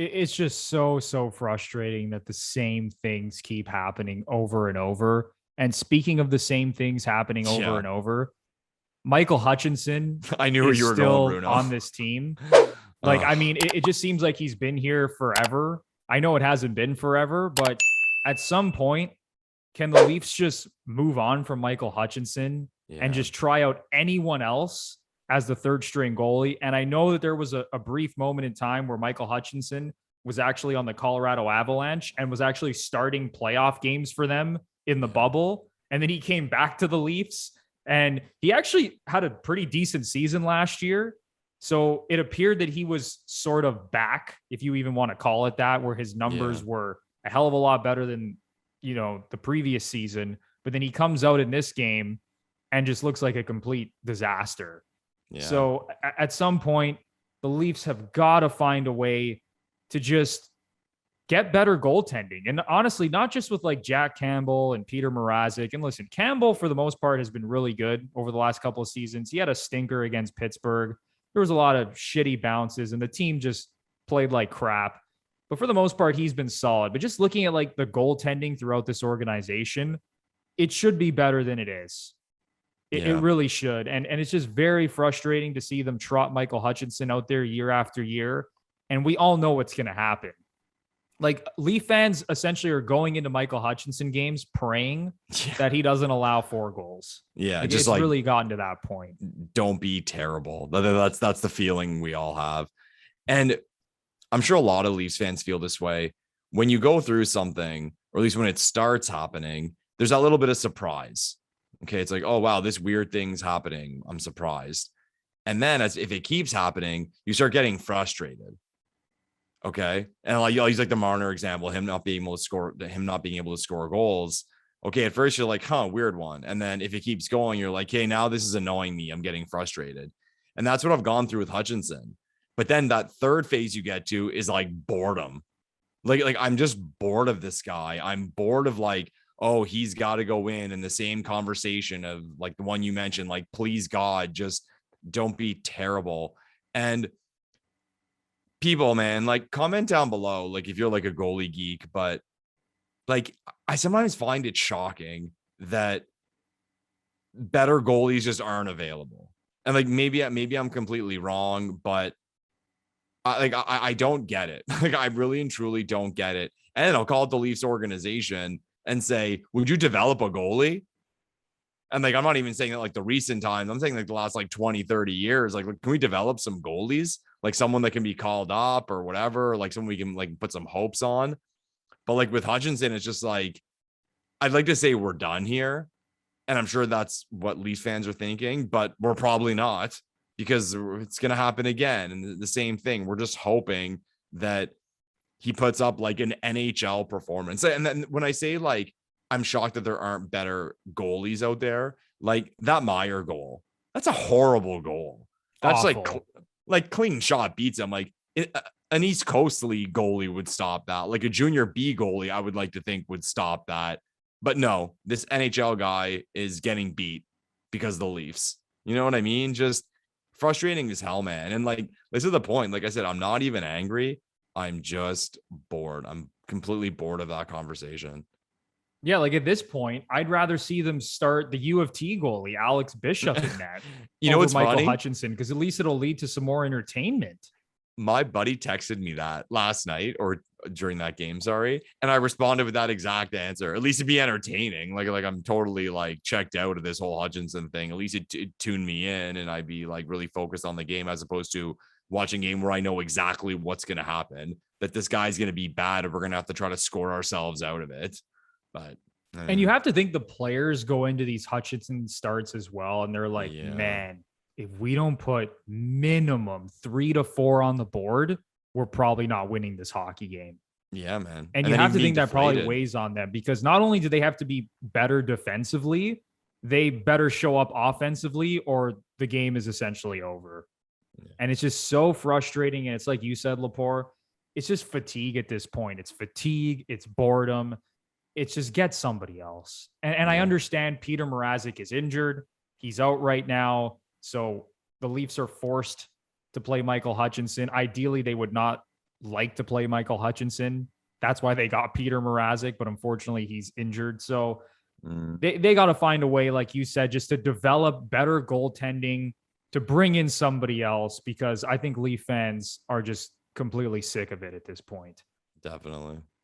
It's just so frustrating that the same things keep happening over and over. And speaking of the same things happening over Yeah. and over, Michael Hutchinson I knew where is you were going, still Bruno. on this team. Like, I mean, it just seems like he's been here forever. I know it hasn't been forever, but at some point, can the Leafs just move on from Michael Hutchinson and just try out anyone else as the third string goalie? And I know that there was a brief moment in time where Michael Hutchinson was actually on the Colorado Avalanche and was actually starting playoff games for them in the bubble. And then he came back to the Leafs and he actually had a pretty decent season last year. So it appeared that he was sort of back, if you even want to call it that, where his numbers were a hell of a lot better than, the previous season. But then he comes out in this game and just looks like a complete disaster. Yeah. So at some point, the Leafs have got to find a way to just get better goaltending. And honestly, not just with like Jack Campbell and Peter Mrazek. And listen, Campbell, for the most part, has been really good over the last couple of seasons. He had a stinker against Pittsburgh. There was a lot of shitty bounces and the team just played like crap. But for the most part, he's been solid. But just looking at like the goaltending throughout this organization, it should be better than it is. It really should. And it's just very frustrating to see them trot Michael Hutchinson out there year after year. And we all know what's going to happen. Like, Leaf fans essentially are going into Michael Hutchinson games praying that he doesn't allow 4 goals. Yeah, it's like, really gotten to that point. Don't be terrible. That's the feeling we all have. And I'm sure a lot of Leafs fans feel this way. When you go through something, or at least when it starts happening, there's that little bit of surprise. Okay, it's like, oh, wow, this weird thing's happening. I'm surprised. And then if it keeps happening, you start getting frustrated. Okay. And like, I'll use like the Marner example, him not being able to score goals. Okay. At first you're like, weird one. And then if it keeps going, you're like, hey, now this is annoying me. I'm getting frustrated. And that's what I've gone through with Hutchinson. But then that third phase you get to is like boredom. Like I'm just bored of this guy. I'm bored of like, oh, he's got to go in the same conversation of like the one you mentioned, like, please God, just don't be terrible. And people, man, like, comment down below, like, if you're like a goalie geek, but like, I sometimes find it shocking that better goalies just aren't available. And like, maybe I'm completely wrong, but I don't get it. Like, I really and truly don't get it. And I'll call it the Leafs organization and say, would you develop a goalie? And like, I'm not even saying that like the recent times, I'm saying like the last like 20, 30 years, like, can we develop some goalies? Like someone that can be called up or whatever, like someone we can like put some hopes on. But like with Hutchinson, it's just like, I'd like to say we're done here. And I'm sure that's what Leafs fans are thinking, but we're probably not, because it's going to happen again. And the same thing, we're just hoping that he puts up like an NHL performance. And then when I say like, I'm shocked that there aren't better goalies out there, like that Meyer goal, that's a horrible goal. That's awful. like clean shot beats him. Like an East Coast League goalie would stop that. Like a junior B goalie, I would like to think would stop that. But no, this NHL guy is getting beat because of the Leafs. You know what I mean? Just frustrating as hell, man. And like, this is the point. Like I said, I'm not even angry. I'm just bored. I'm completely bored of that conversation. Yeah, like at this point, I'd rather see them start the U of T goalie, Alex Bishop, in that. You know what's Michael funny? Hutchinson, because at least it'll lead to some more entertainment. My buddy texted me that last night, or during that game, sorry. And I responded with that exact answer. At least it'd be entertaining. Like I'm totally like checked out of this whole Hutchinson thing. At least it tuned me in and I'd be like really focused on the game, as opposed to watching a game where I know exactly what's going to happen, that this guy's going to be bad and we're going to have to try to score ourselves out of it. But and you have to think the players go into these Hutchinson starts as well, and they're like, man, if we don't put minimum 3 to 4 on the board, we're probably not winning this hockey game. Yeah, man. And you have to think that probably weighs on them, because not only do they have to be better defensively, they better show up offensively, or the game is essentially over. Yeah. And it's just so frustrating. And it's like you said, Lepore, it's just fatigue at this point. It's fatigue. It's boredom. It's just get somebody else. And I understand Peter Mrazek is injured. He's out right now. So the Leafs are forced to play Michael Hutchinson. Ideally, they would not like to play Michael Hutchinson. That's why they got Peter Mrazek, but unfortunately he's injured. So they got to find a way, like you said, just to develop better goaltending, to bring in somebody else, because I think Leaf fans are just completely sick of it at this point. Definitely.